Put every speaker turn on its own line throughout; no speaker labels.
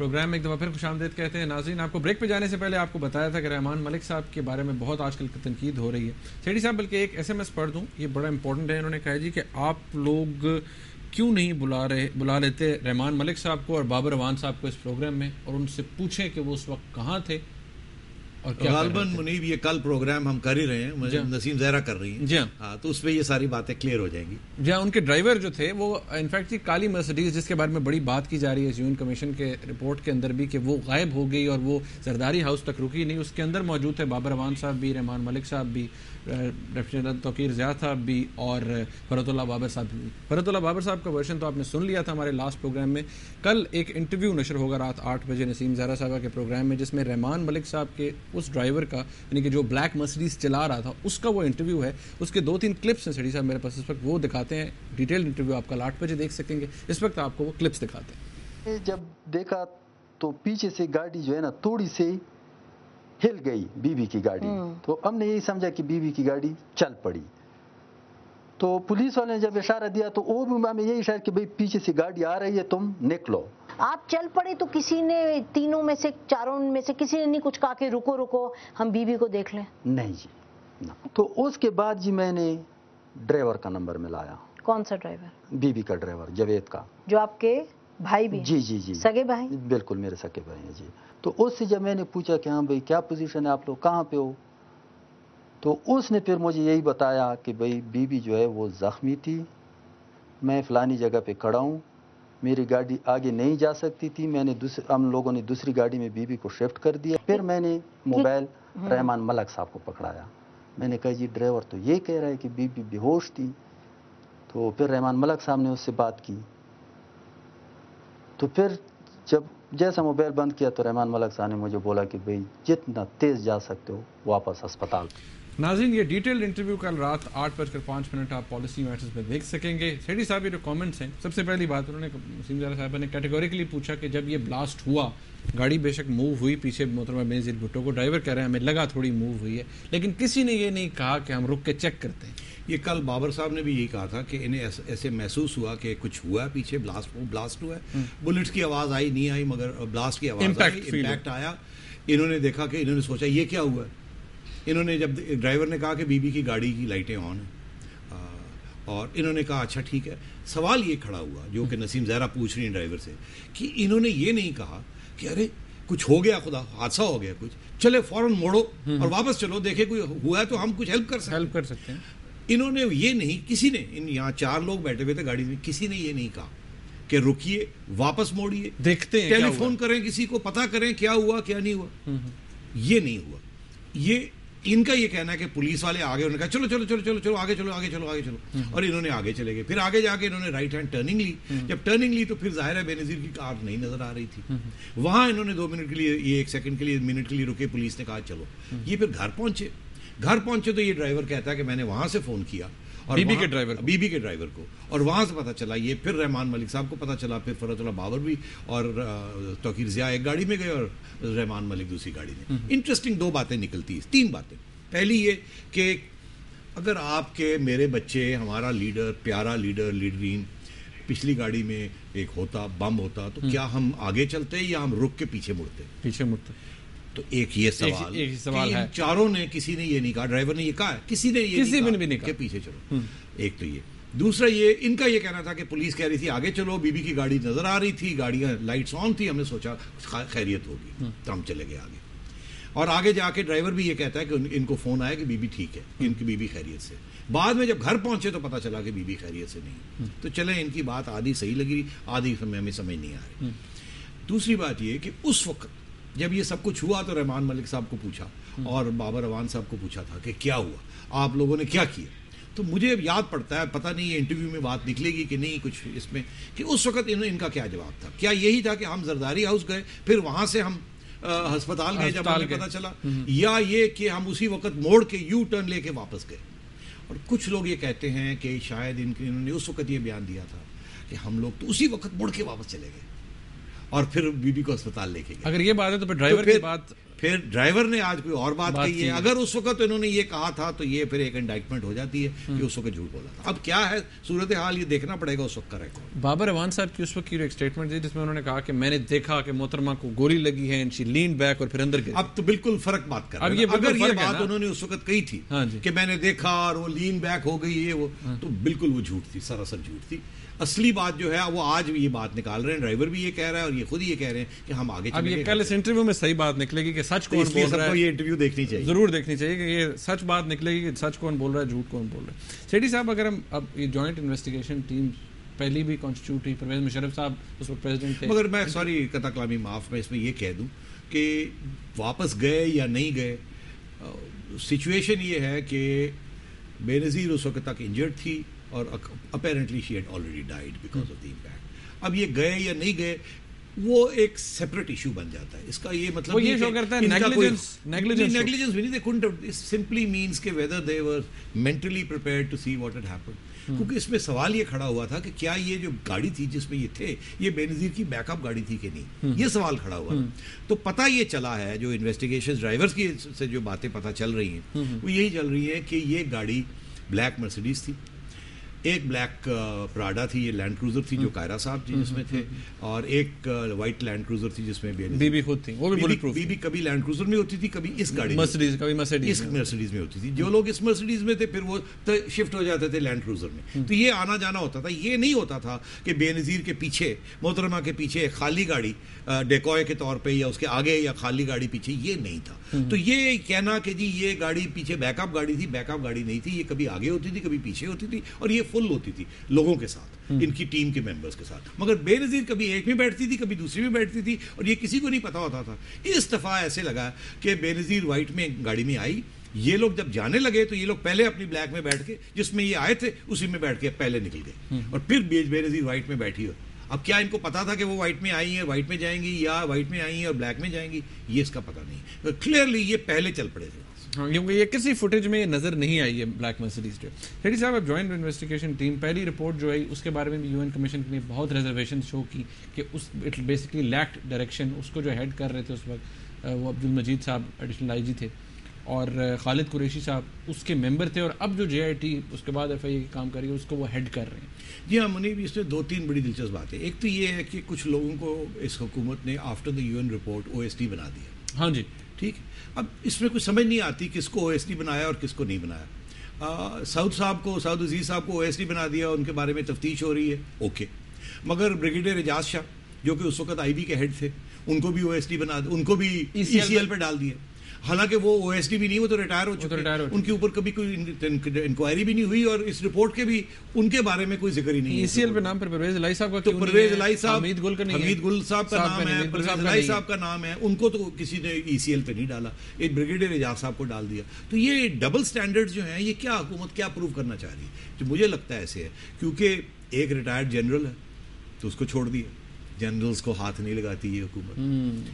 Programme میں ایک دفعہ پھر خوش آمدید کہتے ہیں. ناظرین, آپ کو بریک پہ جانے سے پہلے آپ کو بتایا تھا کہ رحمان ملک صاحب کے بارے میں بہت آج کل تنقید ہو رہی ہے. سیٹھی صاحب بلکہ ایک SMS پڑھ دوں, یہ بڑا امپورٹنٹ ہے. انہوں نے کہا جی کہ آپ لوگ کیوں نہیں بلا لیتے رحمان ملک صاحب کو اور بابر اعوان صاحب کو اس پروگرام میں, اور ان سے پوچھیں کہ وہ اس وقت کہاں تھے اور کیا.
غالباً منیب یہ کل پروگرام ہم کر ہی رہے ہیں, نسیم زہرا کر رہی ہیں.
جی
ہاں, تو اس پہ یہ ساری باتیں کلیئر ہو جائیں گی.
جہاں ان کے ڈرائیور جو تھے وہ انفیکٹ کالی مرسڈیز, جس کے بارے میں بڑی بات کی جا رہی ہے یون کمیشن کے رپورٹ کے اندر بھی کہ وہ غائب ہو گئی اور وہ زرداری ہاؤس تک رکی نہیں, اس کے اندر موجود تھے بابر اعوان صاحب بھی, رحمان ملک صاحب بھی, ڈاکٹر توقیر ضیاء صاحب بھی اور فرحت اللہ بابر صاحب بھی. فرحت اللہ بابر صاحب کا ورژن تو آپ نے سن لیا تھا ہمارے لاسٹ پروگرام میں. کل ایک انٹرویو نشر ہوگا رات 8 بجے نسیم زہرا صاحبہ کے پروگرام میں, جس میں رحمان ملک صاحب کے اس ڈرائیور کا, یعنی کہ جو بلیک مرسڈیز چلا رہا تھا, اس کا وہ انٹرویو ہے. اس کے 2-3 کلپس ہیں سیٹھی صاحب میرے پاس اس وقت, وہ دکھاتے ہیں. ڈیٹیل انٹرویو آپ کل 8 بجے دیکھ سکیں گے. اس وقت آپ کو وہ کلپس دکھاتے ہیں.
جب دیکھا تو پیچھے سے گاڑی جو ہے نا تھوڑی سی ہل گئی, بی بی کی گاڑی, تو ہم نے یہی سمجھا کہ بی بی کی گاڑی چل پڑی. تو پولیس والے نے جب اشارہ دیا تو وہ بھی ہمیں یہی اشارہ کہ بھئی پیچھے سے گاڑی آ رہی ہے, تم نکلو.
آپ چل پڑے تو کسی نے تینوں میں سے, چاروں میں سے کسی نے نہیں کچھ کہا کہ رکو رکو ہم بی بی کو دیکھ لیں؟
نہیں جی. تو اس کے بعد جی میں نے ڈرائیور کا نمبر ملایا.
کون سا ڈرائیور؟
بی بی کا ڈرائیور, جاوید کا,
جو آپ کے بھائی بھی؟
جی جی جی,
سگے بھائی؟
بالکل میرے سگے بھائی ہیں جی. تو اس سے جب میں نے پوچھا کہ ہاں بھائی کیا پوزیشن ہے آپ لوگ, کہاں پہ ہو, تو اس نے پھر مجھے یہی بتایا کہ بھئی بی بی جو ہے وہ زخمی تھی, میں فلانی جگہ پہ کھڑا ہوں, میری گاڑی آگے نہیں جا سکتی تھی, میں نے ہم لوگوں نے دوسری گاڑی میں بی بی کو شفٹ کر دیا. پھر میں نے موبائل رحمان ملک صاحب کو پکڑایا. میں نے کہا جی ڈرائیور تو یہ کہہ رہا ہے کہ بی بی بے ہوش تھی. تو پھر رحمان ملک صاحب نے اس سے بات کی. تو پھر جب جیسا موبائل بند کیا تو رحمان ملک صاحب نے مجھے بولا کہ بھئی جتنا تیز جا سکتے ہو واپس ہسپتال.
ناظرین, یہ ڈیٹیلڈ انٹرویو کل رات 8:05 آپ پالیسی میٹرز میں دیکھ سکیں گے. سیٹھی صاحب یہ جو کامنٹس ہیں, سب سے پہلی بات انہوں نے نسیم زہرا صاحبہ نے کیٹیگوریکلی پوچھا کہ جب یہ بلاسٹ ہوا, گاڑی بے شک موو ہوئی پیچھے محترمہ بینظیر بھٹو کو, ڈرائیور کہہ رہے ہیں ہمیں لگا تھوڑی موو ہوئی ہے, لیکن کسی نے یہ نہیں کہا کہ ہم رک کے چیک کرتے ہیں.
یہ کل بابر صاحب نے بھی یہی کہا تھا کہ انہیں ایسے محسوس ہوا کہ کچھ ہوا ہے پیچھے, بلاسٹ ہوا ہے. بلٹس کی آواز آئی نہیں آئی, مگر بلاسٹ کی آواز آئی, امپیکٹ آیا. انہوں نے دیکھا کہ انہوں نے سوچا یہ کیا ہوا ہے. انہوں نے جب ڈرائیور نے کہا کہ بی بی کی گاڑی کی لائٹیں آن ہیں, اور انہوں نے کہا اچھا ٹھیک ہے. سوال یہ کھڑا ہوا جو کہ نسیم زہرا پوچھ رہی ہیں ڈرائیور سے, کہ انہوں نے یہ نہیں کہا کہ ارے کچھ ہو گیا, خدا حادثہ ہو گیا کچھ, چلے فوراً موڑو اور واپس چلو, دیکھیں کوئی ہوا ہے تو ہم کچھ ہیلپ کر سکتے ہیں. انہوں نے یہ نہیں, کسی نے, یہاں 4 لوگ بیٹھے ہوئے تھے گاڑی میں, کسی نے یہ نہیں کہا کہ رکیے, واپس موڑیے,
دیکھتے ہیں,
ٹیلی فون کریں کسی کو, پتہ کریں کیا ہوا کیا نہیں ہوا. یہ نہیں ہوا. یہ ان کا یہ کہنا ہے کہ پولیس والے آگے, انہوں نے کہا چلو چلو چلو چلو چلو آگے چلو آگے چلو آگے چلو, اور انہوں نے آگے چلے گئے. پھر آگے جا کے انہوں نے رائٹ ہینڈ ٹرننگ لی. جب ٹرننگ لی تو پھر ظاہر ہے بے نظیر کی کار نہیں نظر آ رہی تھی. وہاں انہوں نے 2 منٹ کے لیے, یہ 1 سیکنڈ کے لیے, منٹ کے لیے رکے. پولیس نے کہا چلو. یہ پھر گھر پہنچے تو یہ ڈرائیور کہتا ہے کہ میں نے وہاں سے فون کیا
بی بی کے ڈرائیور
کو, اور وہاں سے پتہ چلا. یہ پھر رحمان ملک صاحب کو پتہ چلا, پھر فرحت اللہ بابر بھی اور توقیر ضیاء ایک گاڑی میں گئے اور رحمان ملک دوسری گاڑی میں. انٹرسٹنگ 2 باتیں نکلتی ہیں, 3 باتیں. پہلی یہ کہ اگر آپ کے میرے بچے, ہمارا لیڈر, پیارا لیڈر, لیڈرین پچھلی گاڑی میں ایک ہوتا, بم ہوتا, تو کیا ہم آگے چلتے یا ہم رک کے پیچھے مڑتے؟ تو ایک یہ سوال ہے. چاروں نے, کسی نے یہ نہیں کہا, ڈرائیور نے یہ کہا ہے, کسی نے یہ نہیں کہا کہ پیچھے چلو. ایک تو یہ. دوسرا یہ, ان کا یہ کہنا تھا کہ پولیس کہہ رہی تھی آگے چلو, بی بی کی گاڑی نظر آ رہی تھی, گاڑیاں لائٹس آن تھی, ہم نے سوچا خیریت ہوگی تو ہم چلے گئے آگے. اور آگے جا کے ڈرائیور بھی یہ کہتا ہے کہ ان کو فون آیا کہ بی بی ٹھیک ہے, ان کی بی بی خیریت سے. بعد میں جب گھر پہنچے تو پتہ چلا کہ بی بی خیریت سے نہیں. تو چلیں, ان کی بات آدھی صحیح لگی, آدھی ہمیں سمجھ نہیں آ رہی. دوسری بات یہ کہ اس وقت جب یہ سب کچھ ہوا تو رحمان ملک صاحب کو پوچھا اور بابر اعوان صاحب کو پوچھا تھا کہ کیا ہوا, آپ لوگوں نے کیا کیا. تو مجھے اب یاد پڑتا ہے, پتہ نہیں یہ انٹرویو میں بات نکلے گی کہ نہیں کچھ اس میں, کہ اس وقت ان کا کیا جواب تھا. کیا یہی تھا کہ ہم زرداری ہاؤس گئے, پھر وہاں سے ہم ہسپتال گئے جب ہمیں پتہ چلا, یا یہ کہ ہم اسی وقت موڑ کے یو ٹرن لے کے واپس گئے. اور کچھ لوگ یہ کہتے ہیں کہ شاید انہوں نے اس وقت یہ بیان دیا تھا کہ ہم لوگ تو اسی وقت مڑ کے واپس چلے گئے اور پھر بی بی کو ہسپتال لے کے گئے.
اگر یہ بات ہے تو پھر ڈرائیور کی بات
پھر ڈرائیور نے آج کوئی اور بات کہی ہے. اگر اس وقت انہوں نے یہ کہا تھا تو یہ پھر ایک انڈائٹمنٹ ہو جاتی ہے کہ اس وقت جھوٹ بولا تھا. اب کیا ہے صورتحال یہ دیکھنا پڑے گا اس وقت کا ریکارڈ.
بابر اعوان صاحب کی اس وقت کی جو ایک اسٹیٹمنٹ تھی جس میں انہوں نے کہا کہ میں نے دیکھا کہ محترمہ کو گولی لگی ہے اینڈ شی لینڈ بیک اور پھر اندر گئی.
اب تو بالکل فرق بات کر رہے ہیں. اگر یہ بات انہوں نے اس وقت کہی تھی کہ میں نے دیکھا اور وہ لین بیک ہو گئی ہے وہ تو بالکل وہ جھوٹ تھی, سراسر جھوٹ تھی. اصلی بات جو ہے وہ آج یہ بات نکال رہے ہیں, ڈرائیور بھی یہ کہہ رہا ہے اور یہ خود یہ کہہ رہے ہیں کہ ہم آگے چلیں گے.
اب یہ کل اس انٹرویو میں صحیح بات نکلے گی کہ سچ کون بول رہا ہے.
یہ انٹرویو دیکھنی چاہیے,
ضرور دیکھنی چاہیے کہ یہ سچ بات نکلے گی کہ سچ کون بول رہا ہے, جھوٹ کون بول رہا ہے. سیٹھی صاحب, اگر ہم اب یہ جوائنٹ انویسٹیگیشن ٹیم پہلی بھی کانسٹیٹیوٹ ہوئی, پرویز مشرف صاحب اس وقت پریزیڈنٹ تھے,
مگر میں سوری قطع کلامی معاف, میں اس میں یہ کہہ دوں کہ واپس گئے یا نہیں گئے, سچویشن یہ ہے کہ بے نظیر اس وقت تک انجرڈ تھی اور apparently she had already died because of the impact. اب یہ گئے یا نہیں گئے وہ ایک سیپریٹ ایشو بن جاتا ہے. اس کا یہ مطلب
یہ شو کرتا ہے
نیگلیجنس بھی نہیں, they couldn't, it simply means کہ whether they were mentally prepared to see what had happened. کیونکہ اس میں سوال یہ کھڑا ہوا تھا کہ کیا یہ جو گاڑی تھی جس میں یہ تھے یہ بے نظیر کی بیک اپ گاڑی تھی کہ نہیں, یہ سوال کھڑا ہوا. تو پتہ یہ چلا ہے جو انویسٹیگیشن ڈرائیورز کی سے جو باتیں پتہ چل رہی ہیں وہ یہی چل رہی ہیں کہ یہ گاڑی بلیک مرسیڈیز تھی, ایک بلیک پراڈا تھی, یہ لینڈ کروزر تھی جو کائرہ صاحب جی جس میں تھے, اور ایک وائٹ لینڈ کروزر تھی جس میں
بی بی خود تھی. وہ بھی بلٹ پروف,
بی بی کبھی لینڈ کروزر میں ہوتی تھی, کبھی اس گاڑی
مرسیڈیز, کبھی
اس مرسیڈیز میں ہوتی تھی. جو لوگ اس مرسیڈیز میں تھے پھر وہ شفٹ ہو جاتے تھے لینڈ کروزر میں. تو یہ آنا جانا ہوتا تھا. یہ نہیں ہوتا تھا کہ بے نظیر کے پیچھے, محترمہ کے پیچھے ایک خالی گاڑی ڈیکوائے کے طور پہ یا اس کے آگے یا خالی گاڑی پیچھے, یہ نہیں تھا. تو یہ کہنا کہ جی یہ گاڑی پیچھے بیک اپ گاڑی تھی, بیک اپ گاڑی نہیں تھی. یہ کبھی آگے ہوتی تھی, کبھی پیچھے ہوتی تھی, اور یہ فل ہوتی تھی لوگوں کے ساتھ, ان کی ٹیم کے ممبرز کے ساتھ. مگر بے نظیر کبھی ایک میں بیٹھتی تھی, کبھی دوسری میں بیٹھتی تھی, اور یہ کسی کو نہیں پتا ہوتا تھا. اس دفعہ ایسے لگا کہ بے نظیر وائٹ میں گاڑی میں آئی, یہ لوگ جب جانے لگے تو یہ لوگ پہلے اپنی بلیک میں بیٹھ کے جس میں یہ آئے تھے اسی میں بیٹھ کے پہلے نکل گئے, اور پھر بے نظیر وائٹ میں بیٹھی ہو. اب کیا ان کو پتا تھا کہ وہ وائٹ میں آئی ہیں, وائٹ میں جائیں گی, یا وائٹ میں آئی ہیں اور بلیک میں جائیں گی, یہ اس کا پتہ نہیں. کلیئرلی یہ پہلے چل پڑے تھے,
کیونکہ یہ کسی فوٹیج میں نظر نہیں آئی ہے بلیک مرسیڈیز جو. ہیڈی صاحب, اب جوائنٹ انویسٹیگیشن ٹیم پہلی رپورٹ جو آئی اس کے بارے میں بھی یو این کمیشن نے بہت ریزرویشن شو کی کہ اس اٹ بیسکلی لیکڈ ڈائریکشن. اس کو جو ہیڈ کر رہے تھے اس وقت وہ عبدالمجید صاحب ایڈیشنل آئی جی تھے, اور خالد قریشی صاحب اس کے ممبر تھے, اور اب جو جے آئی ٹی اس کے بعد ایف آئی اے کام کر رہی ہے اس کو وہ ہیڈ کر رہے ہیں.
جی ہاں منیب, اس میں 2-3 بڑی دلچسپ باتیں. ایک تو یہ ہے کہ کچھ لوگوں کو اس حکومت نے after the U N report O S T بنا دیا.
ہاں جی
ٹھیک ہے. اب اس میں کچھ سمجھ نہیں آتی کس کو او ایس ٹی بنایا اور کس کو نہیں بنایا. سعود صاحب کو, سعود عزیز صاحب کو او ایس ٹی بنا دیا, ان کے بارے میں تفتیش ہو رہی ہے, اوکے. مگر بریگیڈیئر اعجاز شاہ جو کہ اس وقت آئی بی کے ہیڈ تھے, ان کو بھی او ایس ٹی بنا, ان کو بھی ای سی ایل پہ ڈال دیا. حالانکہ وہ او ایس ڈی بھی نہیں, وہ تو ریٹائر ہو چکے ہیں, ان کے اوپر کبھی کوئی انکوائری بھی نہیں ہوئی, اور اس رپورٹ کے بھی ان کے بارے میں کوئی ذکر ہی نہیں.
ای سی ایل پہ نام پر پرویز الہی صاحب کا,
تو پرویز الہی صاحب,
حمید گل کا نہیں,
حمید گل صاحب کا نام ہے, پرویز الہی صاحب کا نام ہے, ان کو تو کسی نے ای سی ایل پہ نہیں ڈالا, ایک بریگیڈیئر اعجاز صاحب کو ڈال دیا. تو یہ ڈبل سٹینڈرڈ جو ہیں, یہ کیا حکومت کیا پروو کرنا چاہ رہی ہے؟ جو مجھے لگتا ہے ایسے ہے کیونکہ ایک ریٹائرڈ جنرل ہے تو اس کو چھوڑ دیا, جنرلز کو ہاتھ نہیں لگاتی یہ حکومت.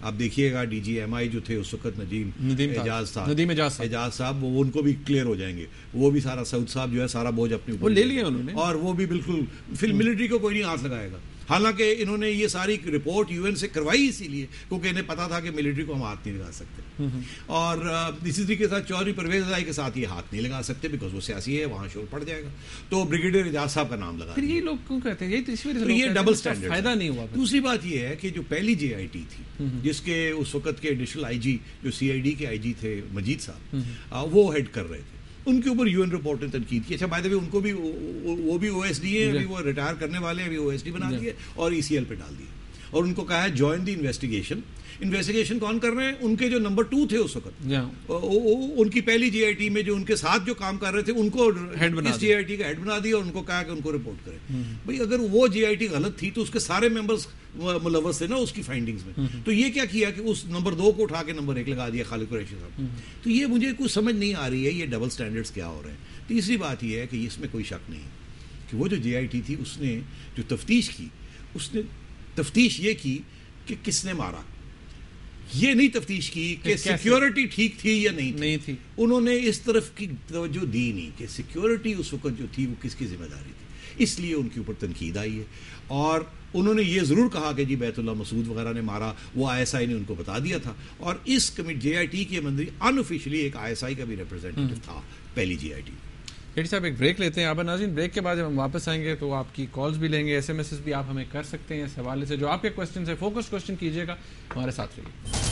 آپ دیکھیے گا ڈی جی ایم آئی جو تھے اس وقت ندیم اعجاز صاحب, وہ ان کو بھی کلیئر ہو جائیں گے, وہ بھی سارا سعود صاحب جو ہے سارا بوجھ اپنے اوپر
لے لیا انہوں نے,
اور وہ بھی بالکل پھر ملٹری کو کوئی نہیں ہاتھ لگائے گا. حالانکہ انہوں نے یہ ساری رپورٹ یو این سے کروائی اسی لیے کیونکہ انہیں پتا تھا کہ ملٹری کو ہم ہاتھ نہیں لگا سکتے, اور اسی طریقے کے ساتھ چودھری پرویز الہی کے ساتھ یہ ہاتھ نہیں لگا سکتے بیکاز وہ سیاسی ہے, وہاں شور پڑ جائے گا. تو بریگیڈیئر اعجاز صاحب کا نام لگا.
پھر یہ لوگ کیوں کہتے ہیں
یہ ڈبل اسٹینڈرڈ
فائدہ نہیں ہوا.
دوسری بات یہ ہے کہ جو پہلی جے آئی ٹی تھی جس کے اس وقت کے ایڈیشنل آئی جی جو سی آئی ڈی کے آئی جی تھے مجید صاحب, وہ ہیڈ کر رہے تھے, ان کے اوپر یو این رپورٹ نے تنقید کی. اچھا بائی دا وے ان کو بھی وہ بھی او ایس ڈی ہے, ابھی وہ ریٹائر کرنے والے ہیں, ابھی او ایس ڈی بنا دیے اور ای سی ایل پہ ڈال دیے, اور ان کو کہا ہے جوائن دی انویسٹیگیشن. انویسٹیگیشن کون کر رہے ہیں؟ ان کے جو نمبر 2 تھے اس وقت, ان کی پہلی جے آئی ٹی میں جو ان کے ساتھ جو کام کر رہے تھے ان کو اس جے آئی ٹی کا ہیڈ بنا دیا, اور ان کو کہا کہ ان کو رپورٹ کریں. بھائی اگر وہ جے آئی ٹی غلط تھی تو اس کے سارے ممبرز ملوث تھے نا اس کی فائنڈنگز میں. تو یہ کیا کیا کہ اس نمبر 2 کو اٹھا کے نمبر 1 لگا دیا خالد قریشی صاحب. تو یہ مجھے کچھ سمجھ نہیں آ رہی ہے یہ ڈبل سٹینڈرڈز کیا ہو رہے ہیں. تیسری بات یہ ہے کہ اس میں کوئی شک نہیں کہ وہ جو جے آئی ٹی تھی اس نے جو تفتیش کی, اس نے تفتیش یہ کی کہ کس نے مارا, یہ نہیں تفتیش کی کہ سیکیورٹی ٹھیک تھی یا نہیں تھی. انہوں نے اس طرف کی توجہ دی نہیں کہ سیکیورٹی اس وقت جو تھی وہ کس کی ذمہ داری تھی. اس لیے ان کے اوپر تنقید آئی ہے. اور انہوں نے یہ ضرور کہا کہ جی بیت اللہ مسعود وغیرہ نے مارا, وہ آئی ایس آئی نے ان کو بتا دیا تھا, اور اس جے آئی ٹی کے مندری ان آفیشلی ایک آئی ایس آئی کا بھی ریپرزینٹیٹو تھا پہلی جے آئی ٹی.
کیٹی صاحب ایک بریک لیتے ہیں. آپ ناظرین بریک کے بعد جب ہم واپس آئیں گے تو آپ کی کالز بھی لیں گے, ایس ایم ایس بھی آپ ہمیں کر سکتے ہیں اس حوالے سے. جو آپ کے کوشچن ہے فوکس کوشچن کیجیے گا, ہمارے ساتھ رہیے.